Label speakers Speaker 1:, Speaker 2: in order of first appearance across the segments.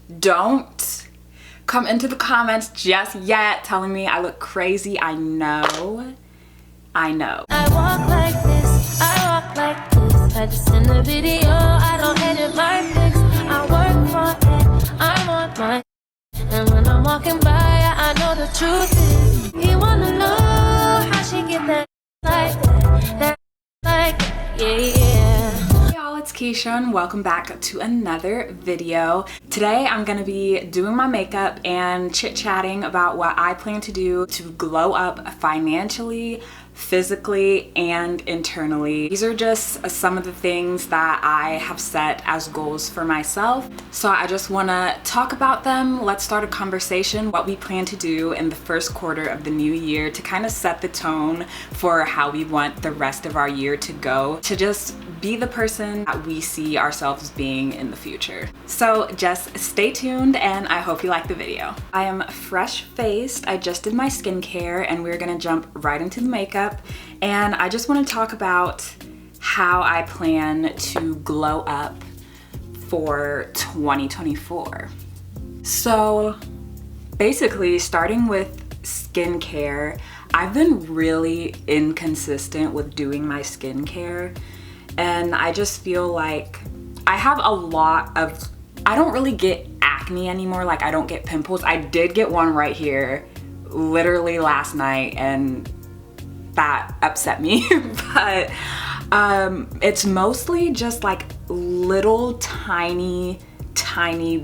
Speaker 1: Don't come into the comments just yet telling me I look crazy. I know. I walk like this, I walk like this. I just in the video, I don't edit my pics. I work for it, I'm on my. And when I'm walking by, I know the truth is. You wanna know how she get that like, yeah. Y'all, it's Keisha and welcome back to another video. Today I'm gonna be doing my makeup and chit-chatting about what I plan to do to glow up financially, physically, and internally. These are just some of the things that I have set as goals for myself. So I just wanna talk about them. Let's start a conversation, what we plan to do in the first quarter of the new year to kind of set the tone for how we want the rest of our year to go, to just be the person that we see ourselves being in the future. So just stay tuned and I hope you like the video. I am fresh faced. I just did my skincare and we're gonna jump right into the makeup. And I just want to talk about how I plan to glow up for 2024. So basically, starting with skincare, I've been really inconsistent with doing my skincare, and I just feel like I have a lot of, I don't really get acne anymore. Like, I don't get pimples. I did get one right here literally last night and that upset me. But it's mostly just like little tiny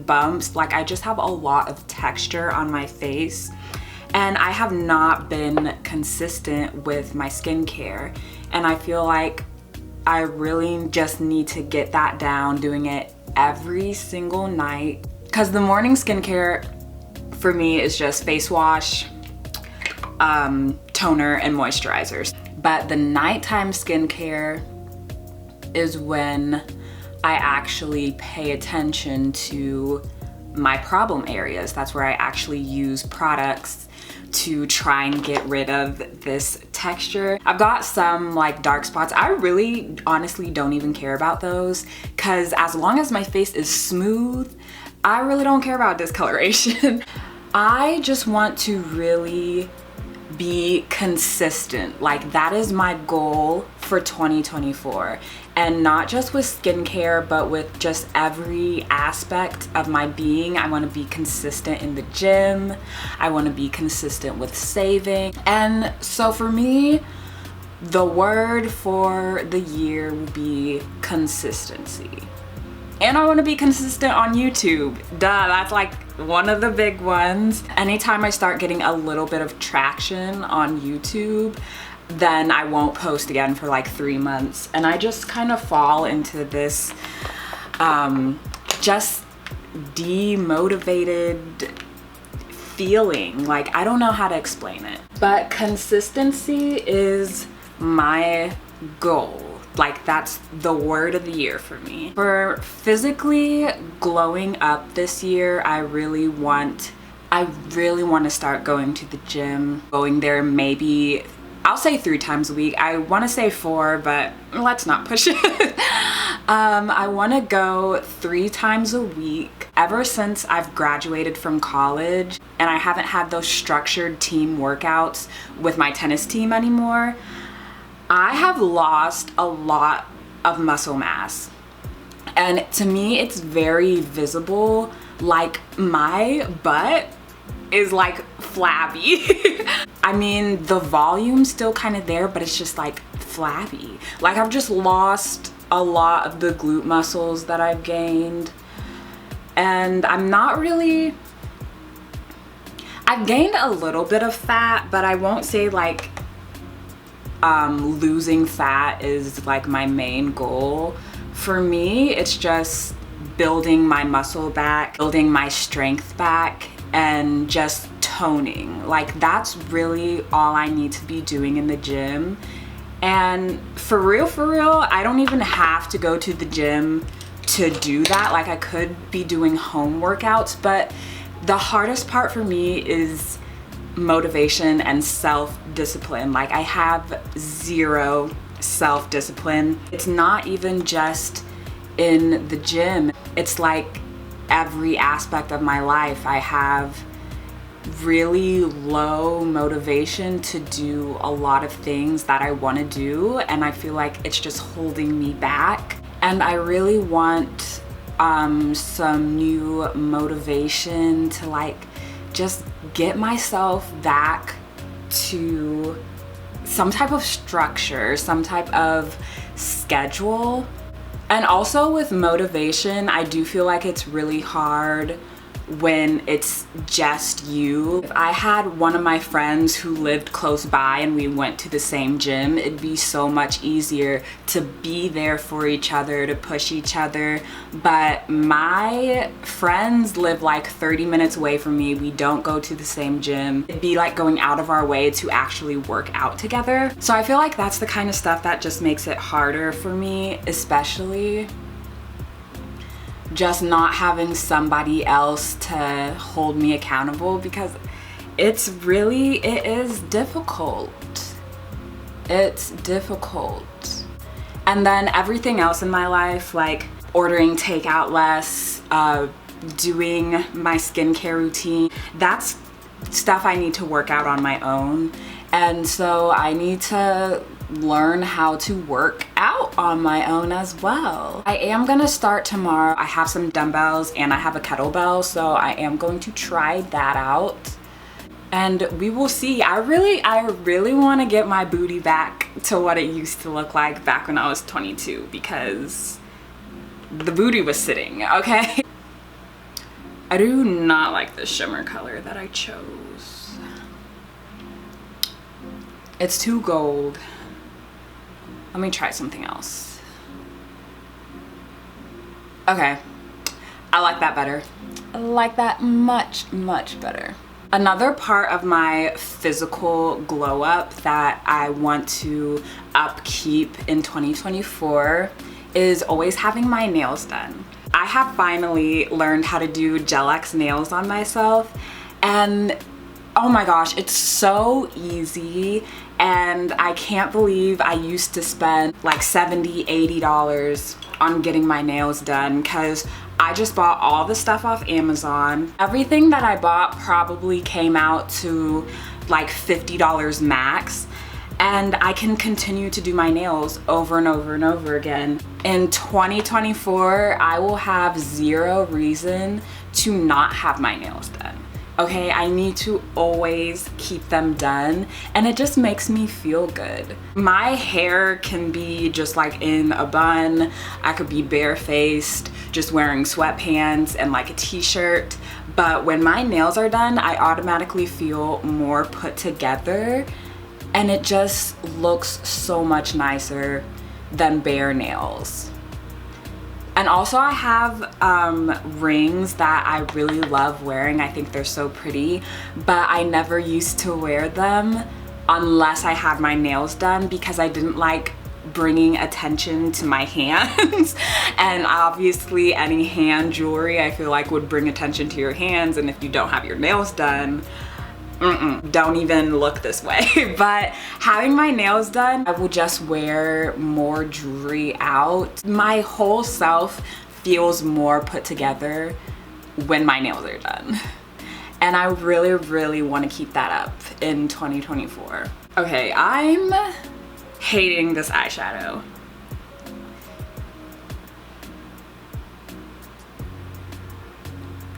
Speaker 1: bumps. Like, I just have a lot of texture on my face and I have not been consistent with my skincare, and I feel like I really just need to get that down, doing it every single night, because the morning skincare for me is just face wash, toner, and moisturizers. But the nighttime skincare is when I actually pay attention to my problem areas. That's where I actually use products to try and get rid of this texture. I've got some like dark spots. I really honestly don't even care about those, because as long as my face is smooth, I really don't care about discoloration. I just want to really be consistent. Like, that is my goal for 2024, and not just with skincare but with just every aspect of my being. I want to be consistent in the gym. I want to be consistent with saving. And so for me, the word for the year will be consistency. And I want to be consistent on YouTube. Duh, that's like one of the big ones. Anytime I start getting a little bit of traction on YouTube, then I won't post again for like 3 months. And I just kind of fall into this just demotivated feeling. Like, I don't know how to explain it. But consistency is my goal. Like, that's the word of the year for me. For physically glowing up this year, I really want to start going to the gym. Going there maybe, I'll say 3 times a week. I want to say 4, but let's not push it. I want to go 3 times a week. Ever since I've graduated from college and I haven't had those structured team workouts with my tennis team anymore, I have lost a lot of muscle mass, and to me it's very visible. Like, my butt is like flabby. I mean, the volume's still kind of there, but it's just like flabby. Like, I've just lost a lot of the glute muscles that I've gained, and I'm not really, I've gained a little bit of fat, but I won't say like losing fat is like my main goal. For me, it's just building my muscle back, building my strength back, and just toning. Like, that's really all I need to be doing in the gym. And for real, I don't even have to go to the gym to do that. Like, I could be doing home workouts, but the hardest part for me is motivation and self-discipline. Like, I have zero self-discipline. It's not even just in the gym. It's like every aspect of my life. I have really low motivation to do a lot of things that I want to do, and I feel like it's just holding me back. And I really want some new motivation to like just get myself back to some type of structure, some type of schedule. And also with motivation, I do feel like it's really hard when it's just you. If I had one of my friends who lived close by and we went to the same gym, it'd be so much easier to be there for each other, to push each other. But my friends live like 30 minutes away from me. We don't go to the same gym. It'd be like going out of our way to actually work out together. So I feel like that's the kind of stuff that just makes it harder for me, especially just not having somebody else to hold me accountable, because it is difficult. It's difficult. And then everything else in my life, like ordering takeout less, doing my skincare routine, that's stuff I need to work out on my own. And so I need to learn how to work out on my own as well. I am gonna start tomorrow. I have some dumbbells and I have a kettlebell, so I am going to try that out. And we will see. I really want to get my booty back to what it used to look like back when I was 22, because the booty was sitting, okay? I do not like the shimmer color that I chose. It's too gold. Let me try something else. Okay, I like that better. I like that much, much better. Another part of my physical glow up that I want to upkeep in 2024 is always having my nails done. I have finally learned how to do Gel X nails on myself, and oh my gosh, it's so easy. And I can't believe I used to spend like $70, $80 on getting my nails done, because I just bought all the stuff off Amazon. Everything that I bought probably came out to like $50 max. And I can continue to do my nails over and over and over again. In 2024, I will have zero reason to not have my nails done. Okay, I need to always keep them done, and it just makes me feel good. My hair can be just like in a bun. I could be barefaced, just wearing sweatpants and like a t-shirt. But when my nails are done, I automatically feel more put together, and it just looks so much nicer than bare nails. And also I have rings that I really love wearing. I think they're so pretty, but I never used to wear them unless I had my nails done, because I didn't like bringing attention to my hands. And obviously any hand jewelry I feel like would bring attention to your hands, and if you don't have your nails done, don't even look this way. But having my nails done, I will just wear more jewelry out. My whole self feels more put together when my nails are done. And I really, really want to keep that up in 2024. Okay, I'm hating this eyeshadow.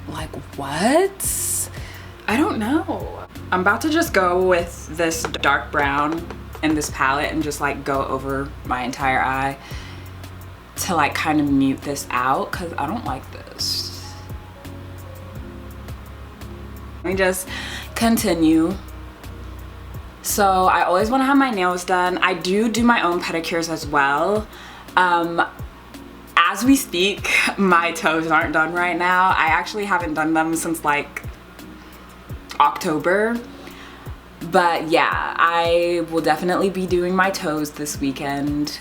Speaker 1: Like, what? I don't know. I'm about to just go with this dark brown in this palette and just like go over my entire eye to like kind of mute this out, because I don't like this. Let me just continue. So I always want to have my nails done. I do my own pedicures as well. As we speak, my toes aren't done right now. I actually haven't done them since like October. But yeah, I will definitely be doing my toes this weekend,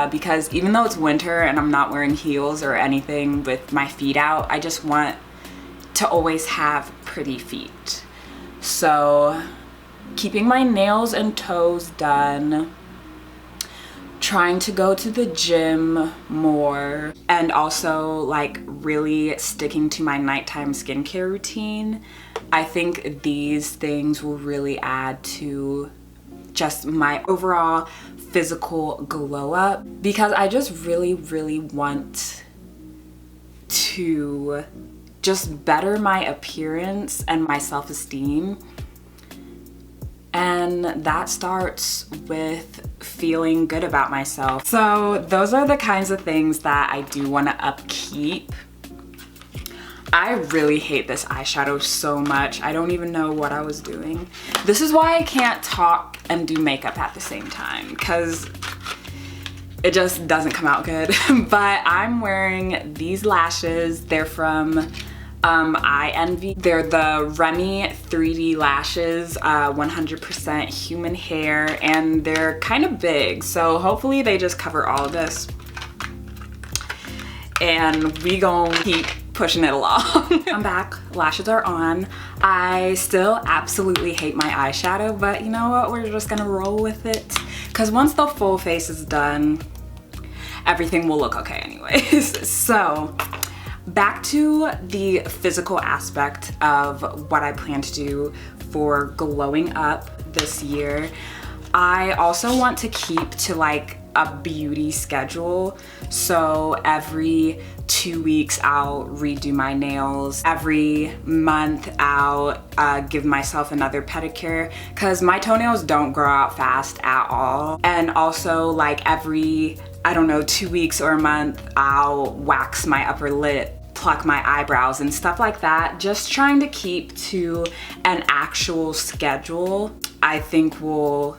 Speaker 1: because even though it's winter and I'm not wearing heels or anything with my feet out, I just want to always have pretty feet. So keeping my nails and toes done, trying to go to the gym more, and also like really sticking to my nighttime skincare routine. I think these things will really add to just my overall physical glow up, because I just really want to just better my appearance and my self-esteem. And that starts with feeling good about myself. So those are the kinds of things that I do want to upkeep. I really hate this eyeshadow so much. I don't even know what I was doing. This is why I can't talk and do makeup at the same time, because it just doesn't come out good. But I'm wearing these lashes. They're from I Envy. They're the Remy 3D lashes, 100% human hair, and they're kind of big, so hopefully they just cover all of this. And we gon' keep pushing it along. I'm back, lashes are on. I still absolutely hate my eyeshadow, but you know what, we're just gonna roll with it, because once the full face is done, everything will look okay anyways. So back to the physical aspect of what I plan to do for glowing up this year. I also want to keep to like a beauty schedule. So every 2 weeks I'll redo my nails. Every month I'll give myself another pedicure, because my toenails don't grow out fast at all. And also like every, I don't know, 2 weeks or a month, I'll wax my upper lip, pluck my eyebrows and stuff like that. Just trying to keep to an actual schedule, I think will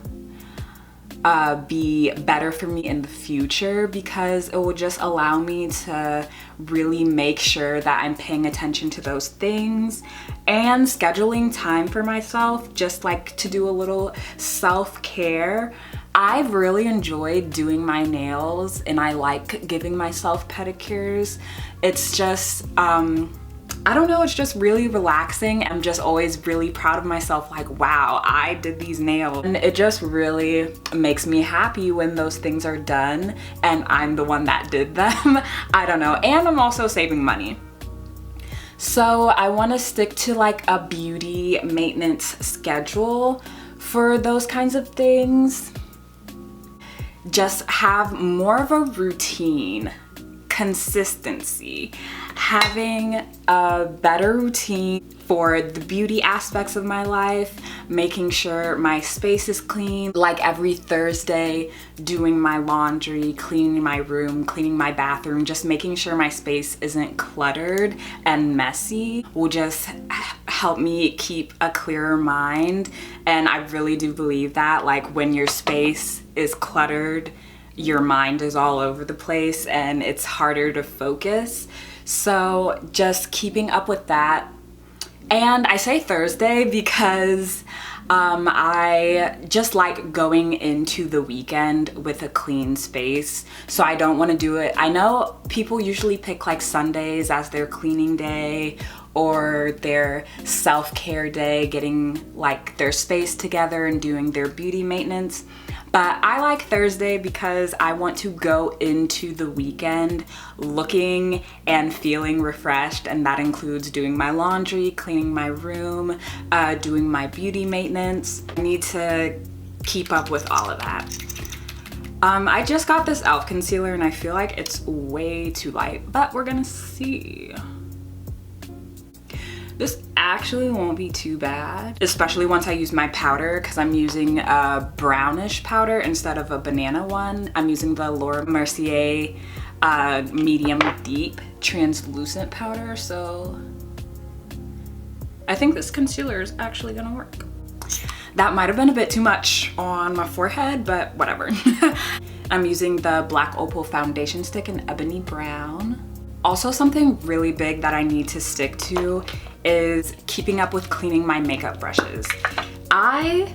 Speaker 1: be better for me in the future, because it will just allow me to really make sure that I'm paying attention to those things and scheduling time for myself, just like to do a little self-care. I've really enjoyed doing my nails, and I like giving myself pedicures. It's just, I don't know, it's just really relaxing. I'm just always really proud of myself, like, wow, I did these nails. And it just really makes me happy when those things are done and I'm the one that did them. I don't know, and I'm also saving money. So I want to stick to like a beauty maintenance schedule for those kinds of things. Just have more of a routine, consistency, having a better routine for the beauty aspects of my life, making sure my space is clean, like every Thursday doing my laundry, cleaning my room, cleaning my bathroom, just making sure my space isn't cluttered and messy will just help me keep a clearer mind. And I really do believe that, like, when your space is cluttered, your mind is all over the place and it's harder to focus. So just keeping up with that. And I say Thursday because I just like going into the weekend with a clean space. So I don't want to do it. I know people usually pick like Sundays as their cleaning day or their self-care day, getting like their space together and doing their beauty maintenance. But I like Thursday because I want to go into the weekend looking and feeling refreshed, and that includes doing my laundry, cleaning my room, doing my beauty maintenance. I need to keep up with all of that. I just got this e.l.f. concealer and I feel like it's way too light, but we're gonna see. This actually won't be too bad, especially once I use my powder, because I'm using a brownish powder instead of a banana one. I'm using the Mercier medium deep translucent powder, so I think this concealer is actually gonna work. That might have been a bit too much on my forehead, but whatever. I'm using the Black Opal foundation stick in Ebony Brown. Also, something really big that I need to stick to is keeping up with cleaning my makeup brushes. I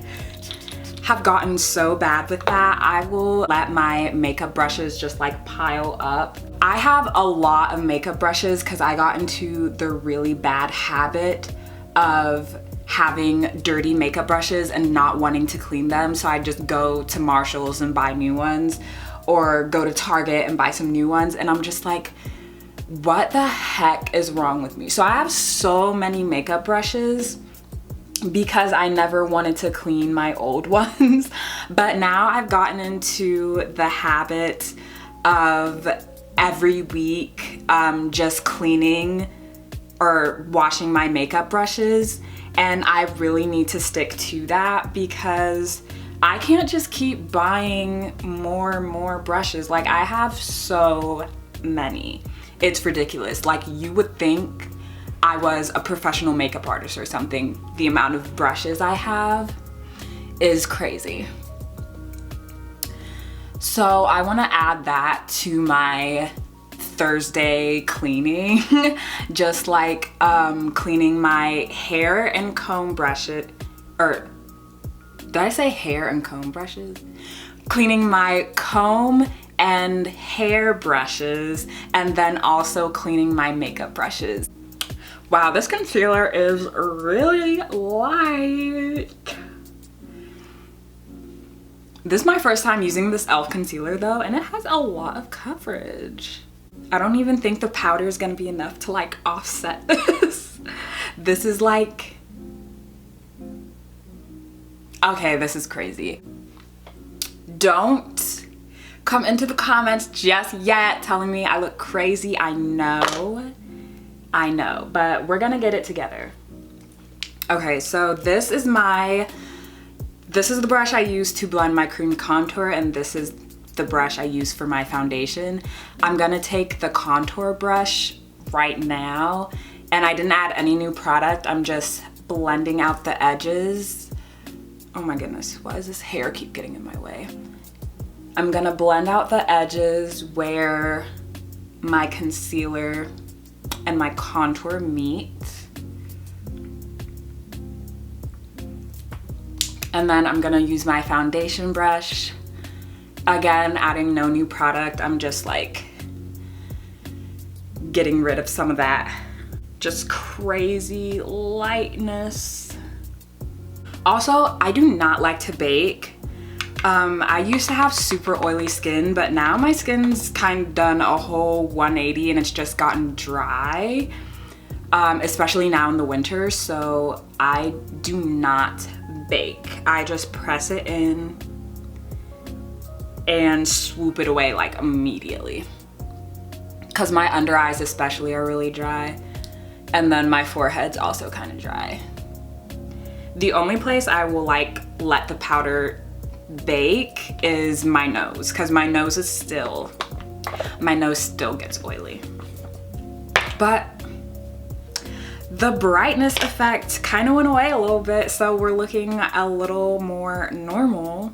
Speaker 1: have gotten so bad with that. I will let my makeup brushes just like pile up. I have a lot of makeup brushes because I got into the really bad habit of having dirty makeup brushes and not wanting to clean them, so I just go to Marshall's and buy new ones. or go to Target and buy some new ones, and I'm just like, what the heck is wrong with me? So I have so many makeup brushes because I never wanted to clean my old ones, but now I've gotten into the habit of every week just cleaning or washing my makeup brushes, and I really need to stick to that because I can't just keep buying more and more brushes. Like, I have so many. It's ridiculous. Like, you would think I was a professional makeup artist or something. The amount of brushes I have is crazy. So I want to add that to my Thursday cleaning. Just like cleaning my hair and comb brushes, or did I say hair and comb brushes? Cleaning my comb and hair brushes, and then also cleaning my makeup brushes. Wow, this concealer is really light. This is my first time using this e.l.f. concealer though, and it has a lot of coverage. I don't even think the powder is gonna be enough to like offset this. This is like, okay, this is crazy. Don't come into the comments just yet telling me I look crazy. I know, but we're gonna get it together. Okay, so this is the brush I use to blend my cream contour, and this is the brush I use for my foundation. I'm gonna take the contour brush right now, and I didn't add any new product. I'm just blending out the edges. Oh my goodness, why does this hair keep getting in my way? I'm gonna blend out the edges where my concealer and my contour meet. And then I'm gonna use my foundation brush. Again, adding no new product. I'm just like getting rid of some of that just crazy lightness. Also, I do not like to bake. I used to have super oily skin, but now my skin's kind of done a whole 180 and it's just gotten dry, especially now in the winter. So I do not bake. I just press it in and swoop it away like immediately. Cause my under eyes especially are really dry. And then my forehead's also kind of dry. The only place I will like let the powder bake is my nose, cause my nose still gets oily. But the brightness effect kind of went away a little bit, so we're looking a little more normal,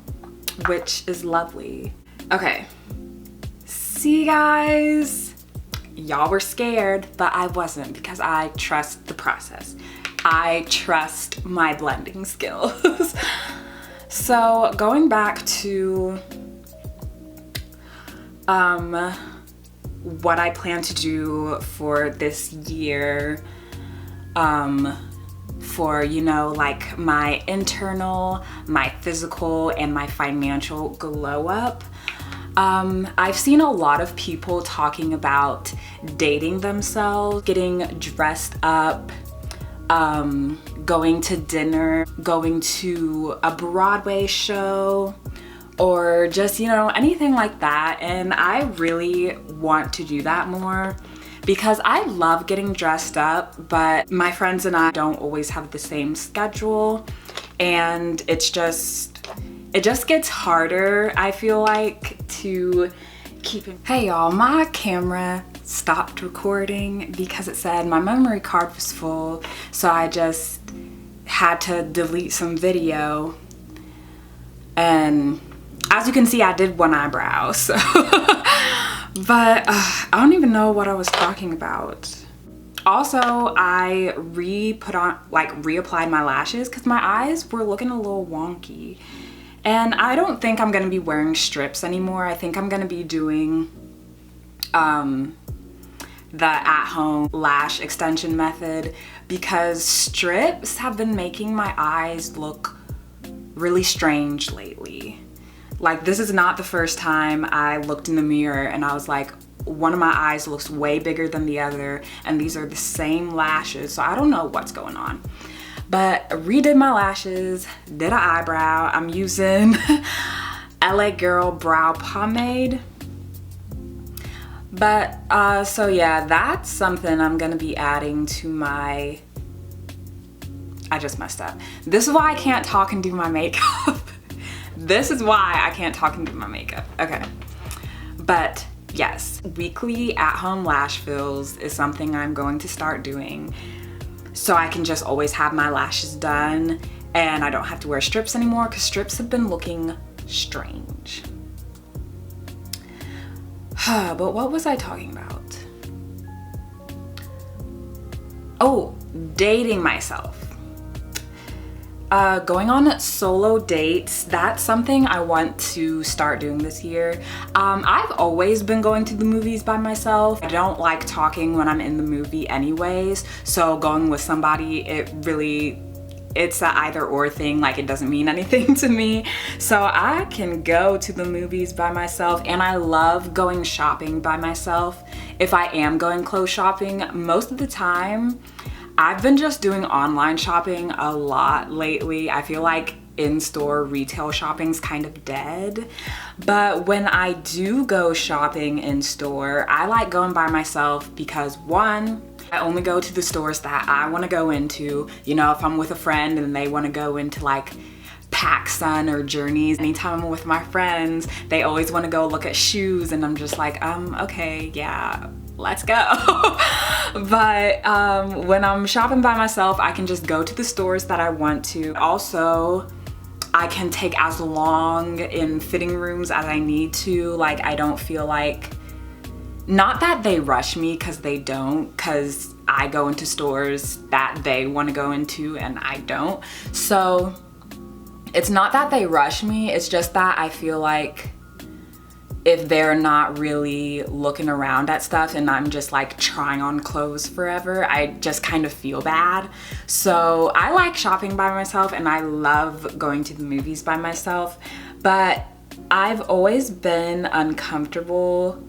Speaker 1: which is lovely. Okay, see guys, y'all were scared, but I wasn't, because I trust the process. I trust my blending skills. So going back to what I plan to do for this year, for, you know, like my internal, my physical, and my financial glow up. I've seen a lot of people talking about dating themselves, getting dressed up, going to dinner, going to a Broadway show, or just, you know, anything like that. And I really want to do that more because I love getting dressed up, but my friends and I don't always have the same schedule, and it just gets harder, I feel like, to keep it. Hey y'all, my camera stopped recording because it said my memory card was full, so I just had to delete some video. And as you can see, I did one eyebrow, so but I don't even know what I was talking about. Also, I reapplied my lashes because my eyes were looking a little wonky. And I don't think I'm gonna be wearing strips anymore. I think I'm gonna be doing the at-home lash extension method, because strips have been making my eyes look really strange lately. Like, this is not the first time I looked in the mirror and I was like, one of my eyes looks way bigger than the other, and these are the same lashes, so I don't know what's going on. But I redid my lashes, did an eyebrow. I'm using LA Girl Brow Pomade. But, so yeah, that's something I'm gonna be adding to my... I just messed up. This is why I can't talk and do my makeup. This is why I can't talk and do my makeup. Okay. But yes, weekly at-home lash fills is something I'm going to start doing, so I can just always have my lashes done and I don't have to wear strips anymore, because strips have been looking strange. But what was I talking about? Oh, dating myself. Going on solo dates, that's something I want to start doing this year. I've always been going to the movies by myself. I don't like talking when I'm in the movie anyways, so going with somebody, it's an either or thing. Like, it doesn't mean anything to me. So I can go to the movies by myself, and I love going shopping by myself. If I am going clothes shopping, most of the time, I've been just doing online shopping a lot lately. I feel like in-store retail shopping's kind of dead. But when I do go shopping in store, I like going by myself because, one, I only go to the stores that I want to go into. You know, if I'm with a friend and they want to go into like PacSun or Journeys, anytime I'm with my friends, they always want to go look at shoes, and I'm just like, okay, yeah, let's go. But when I'm shopping by myself, I can just go to the stores that I want to. Also, I can take as long in fitting rooms as I need to. Like, I don't feel like, not that they rush me, because they don't, because I go into stores that they want to go into and I don't. So it's not that they rush me, it's just that I feel like if they're not really looking around at stuff and I'm just like trying on clothes forever, I just kind of feel bad. So I like shopping by myself and I love going to the movies by myself, but I've always been uncomfortable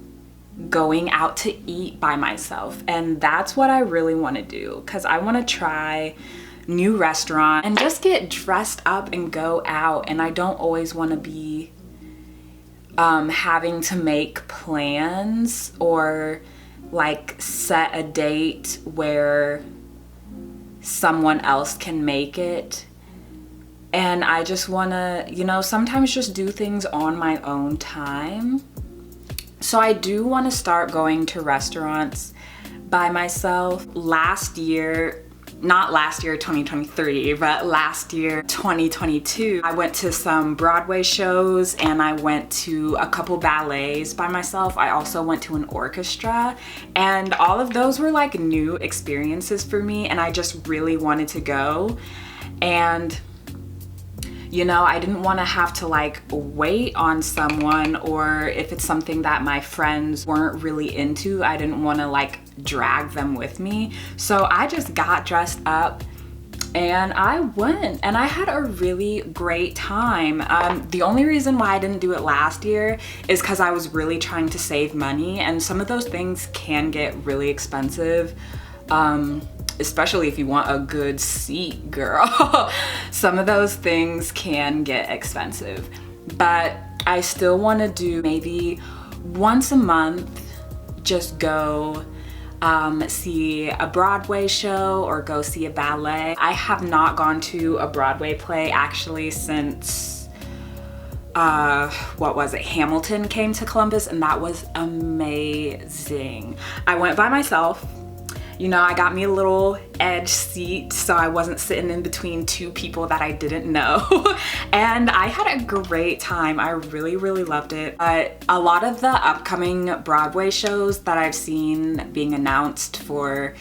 Speaker 1: going out to eat by myself, and that's what I really want to do, because I want to try new restaurants and just get dressed up and go out, and I don't always want to be having to make plans or like set a date where someone else can make it. And I just want to, you know, sometimes just do things on my own time. So I do want to start going to restaurants by myself. Last year, not last year 2023, but last year 2022, I went to some Broadway shows and I went to a couple ballets by myself. I also went to an orchestra, and all of those were like new experiences for me, and I just really wanted to go. And you know, I didn't want to have to like wait on someone, or if it's something that my friends weren't really into, I didn't want to like drag them with me. So I just got dressed up and I went, and I had a really great time. The only reason why I didn't do it last year is because I was really trying to save money, and some of those things can get really expensive. Especially if you want a good seat, girl. Some of those things can get expensive, but I still want to do maybe once a month, just go see a Broadway show or go see a ballet. I have not gone to a Broadway play actually since what was it, Hamilton came to Columbus, and that was amazing. I went by myself. You know, I got me a little edge seat so I wasn't sitting in between two people that I didn't know. And I had a great time. I really, really loved it. But a lot of the upcoming Broadway shows that I've seen being announced for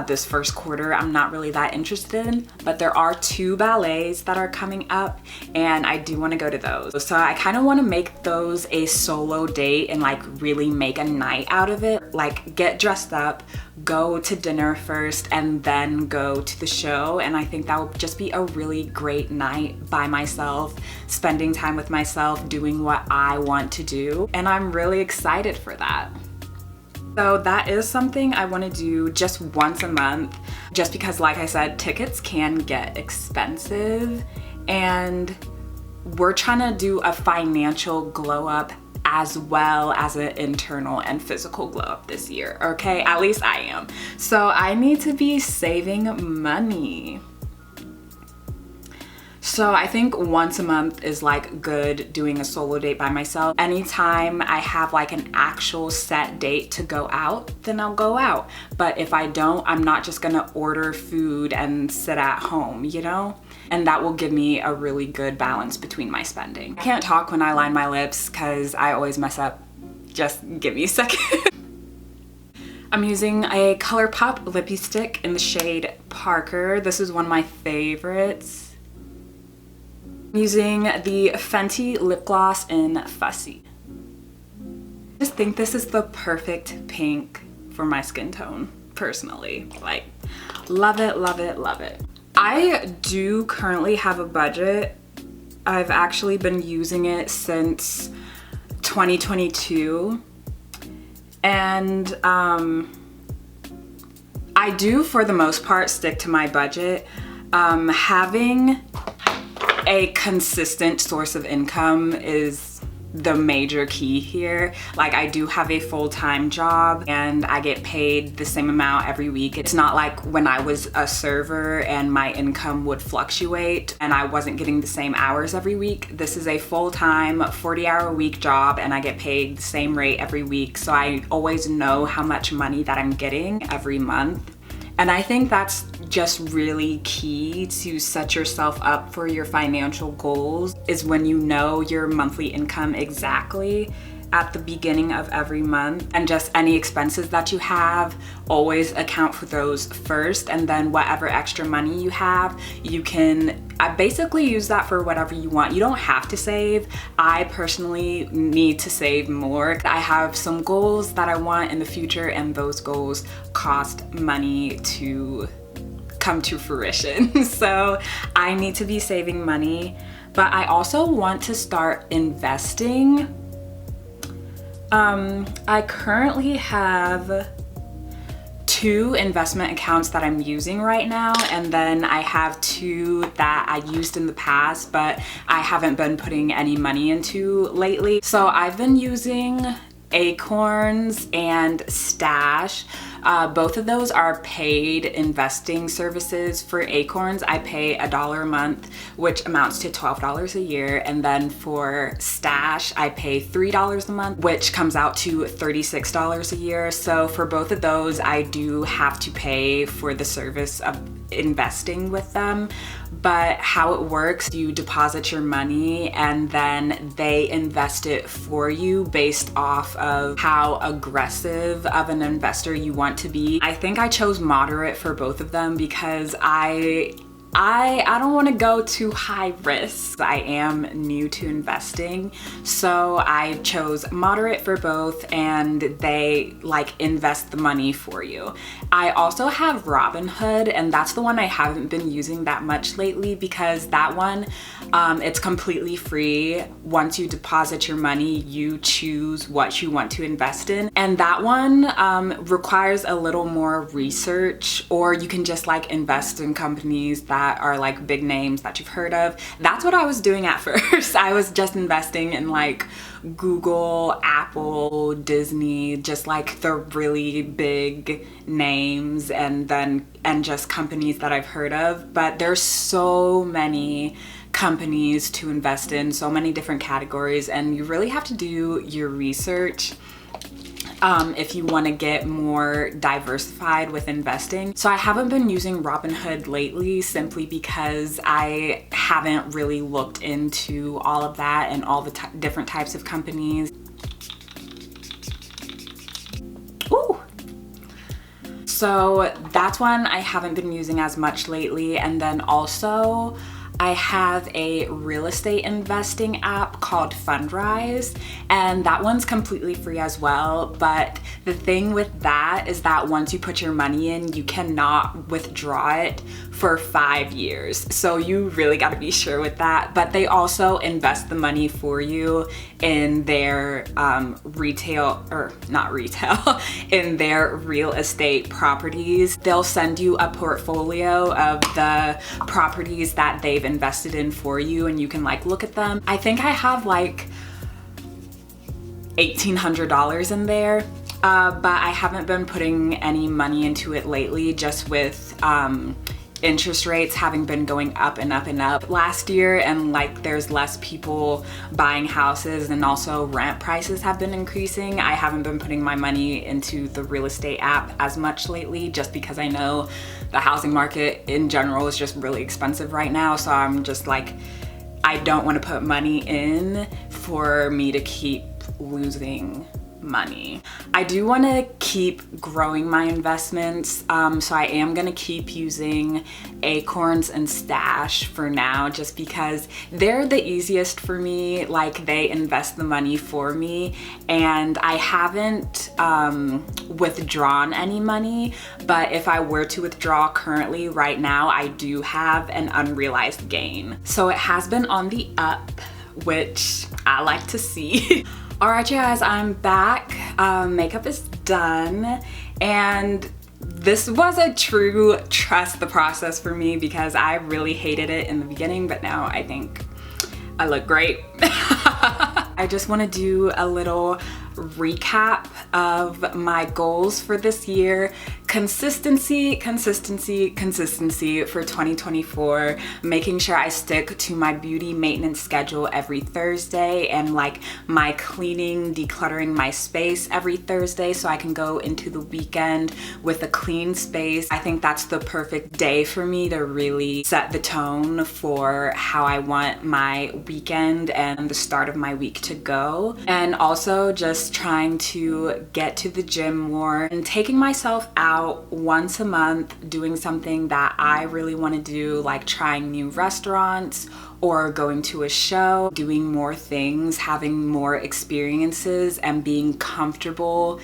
Speaker 1: this first quarter I'm not really that interested in, but there are 2 ballets that are coming up and I do want to go to those. So I kind of want to make those a solo date and like really make a night out of it. Like get dressed up, go to dinner first, and then go to the show. And I think that would just be a really great night by myself, spending time with myself, doing what I want to do. And I'm really excited for that. So that is something I want to do just once a month, just because like I said, tickets can get expensive and we're trying to do a financial glow up as well as an internal and physical glow up this year, okay? At least I am. So I need to be saving money. So I think once a month is like good doing a solo date by myself. Anytime I have like an actual set date to go out, then I'll go out. But if I don't, I'm not just gonna order food and sit at home, you know? And that will give me a really good balance between my spending. I can't talk when I line my lips because I always mess up. Just give me a second. I'm using a Colourpop Lippiestix in the shade Parker. This is one of my favorites. I'm using the Fenty lip gloss in Fussy. I just think this is the perfect pink for my skin tone, personally. Like, love it, love it, love it. I do currently have a budget. I've actually been using it since 2022. And I do, for the most part, stick to my budget. Having a consistent source of income is the major key here. Like I do have a full-time job and I get paid the same amount every week. It's not like when I was a server and my income would fluctuate and I wasn't getting the same hours every week. This is a full-time 40-hour-a-week job and I get paid the same rate every week. So I always know how much money that I'm getting every month. And I think that's just really key to set yourself up for your financial goals, is when you know your monthly income exactly at the beginning of every month, and just any expenses that you have, always account for those first, and then whatever extra money you have, you can basically use that for whatever you want. You don't have to save. I personally need to save more. I have some goals that I want in the future and those goals cost money to come to fruition. So I need to be saving money, but I also want to start investing. I currently have 2 investment accounts that I'm using right now, and then I have 2 that I used in the past but I haven't been putting any money into lately. So I've been using Acorns and Stash. Both of those are paid investing services. For Acorns, I pay $1 a month, which amounts to $12 a year. And then for Stash, I pay $3 a month, which comes out to $36 a year. So for both of those, I do have to pay for the service of investing with them. But how it works, you deposit your money and then they invest it for you based off of how aggressive of an investor you want to be. I think I chose moderate for both of them because I don't want to go too high risk. I am new to investing, so I chose moderate for both, and they like invest the money for you. I also have Robinhood, and that's the one I haven't been using that much lately because that one, it's completely free. Once you deposit your money, you choose what you want to invest in, and that one requires a little more research, or you can just like invest in companies that are like big names that you've heard of. That's what I was doing at first. I was just investing in like Google, Apple, Disney, just like the really big names, and just companies that I've heard of. But there's so many companies to invest in, so many different categories, and you really have to do your research if you want to get more diversified with investing. So I haven't been using Robinhood lately simply because I haven't really looked into all of that and all the different types of companies. Ooh. So that's one I haven't been using as much lately. And then also I have a real estate investing app called Fundrise, and that one's completely free as well. But the thing with that is that once you put your money in, you cannot withdraw it for 5 years. So you really got to be sure with that. But they also invest the money for you in their in their real estate properties. They'll send you a portfolio of the properties that they've invested in for you, and you can like look at them. I think I have like $1,800 in there, but I haven't been putting any money into it lately, just with interest rates having been going up and up and up last year, and like there's less people buying houses, and also rent prices have been increasing. I haven't been putting my money into the real estate app as much lately, just because I know the housing market in general is just really expensive right now. So I'm just like, I don't want to put money in for me to keep losing money. I do want to keep growing my investments, so I am gonna keep using Acorns and Stash for now, just because they're the easiest for me. Like, they invest the money for me, and I haven't withdrawn any money, but if I were to withdraw currently right now, I do have an unrealized gain. So it has been on the up, which I like to see. All right, you guys, I'm back. Makeup is done, and this was a true trust the process for me, because I really hated it in the beginning, but now I think I look great. I just want to do a little recap of my goals for this year. Consistency for 2024, making sure I stick to my beauty maintenance schedule every Thursday, and like my cleaning, decluttering my space every Thursday, so I can go into the weekend with a clean space. I think that's the perfect day for me to really set the tone for how I want my weekend and the start of my week to go. And also just trying to get to the gym more and taking myself out once a month, doing something that I really want to do, like trying new restaurants or going to a show, doing more things, having more experiences, and being comfortable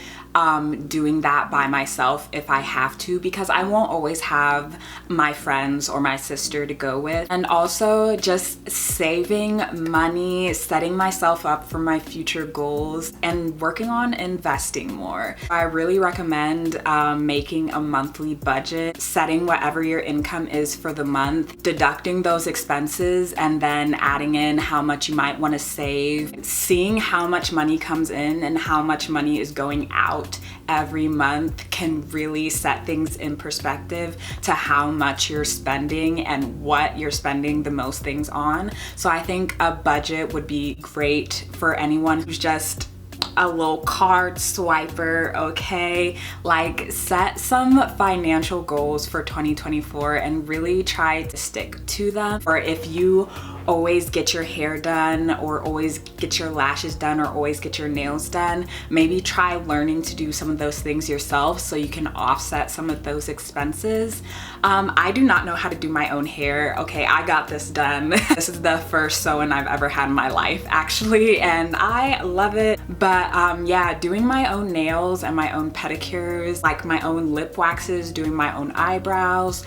Speaker 1: doing that by myself if I have to, because I won't always have my friends or my sister to go with. And also just saving money, setting myself up for my future goals, and working on investing more. I really recommend making a monthly budget, setting whatever your income is for the month, deducting those expenses, and then adding in how much you might want to save. Seeing how much money comes in and how much money is going out every month can really set things in perspective to how much you're spending and what you're spending the most things on. So I think a budget would be great for anyone who's just a little card swiper, okay? Like, set some financial goals for 2024 and really try to stick to them. Or if you always get your hair done, or always get your lashes done, or always get your nails done, maybe try learning to do some of those things yourself so you can offset some of those expenses. I do not know how to do my own hair. Okay, I got this done. This is the first sew-in I've ever had in my life, actually, and I love it. But yeah, doing my own nails and my own pedicures, like my own lip waxes, doing my own eyebrows,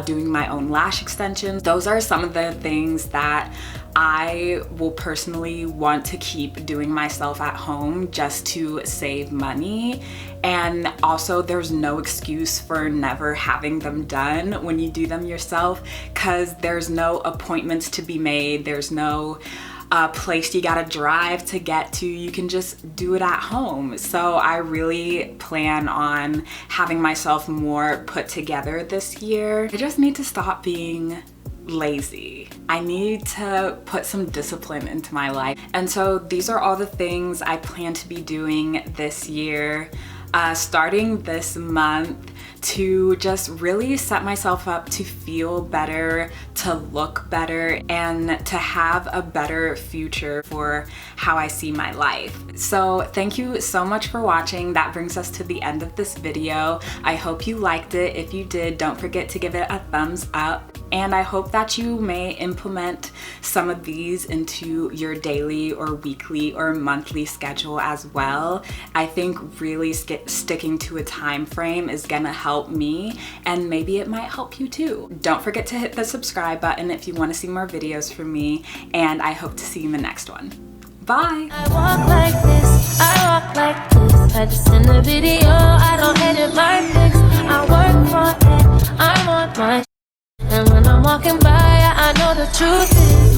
Speaker 1: doing my own lash extensions, those are some of the things that I will personally want to keep doing myself at home, just to save money. And also, there's no excuse for never having them done when you do them yourself, because there's no appointments to be made, there's no place you gotta drive to get to. You can just do it at home. So I really plan on having myself more put together this year. I just need to stop being lazy. I need to put some discipline into my life. And so these are all the things I plan to be doing this year. Starting this month, to just really set myself up to feel better, to look better, and to have a better future for how I see my life. So thank you so much for watching. That brings us to the end of this video. I hope you liked it. If you did, don't forget to give it a thumbs up. And I hope that you may implement some of these into your daily or weekly or monthly schedule as well. I think really sticking to a time frame is gonna help me, and maybe it might help you too. Don't forget to hit the subscribe button if you want to see more videos from me, and I hope to see you in the next one. Bye!
Speaker 2: I walk like this, I walk like this. I just in the video, I don't edit my pics. I work for it, I'm on my. And when I'm walking by, I know the truth is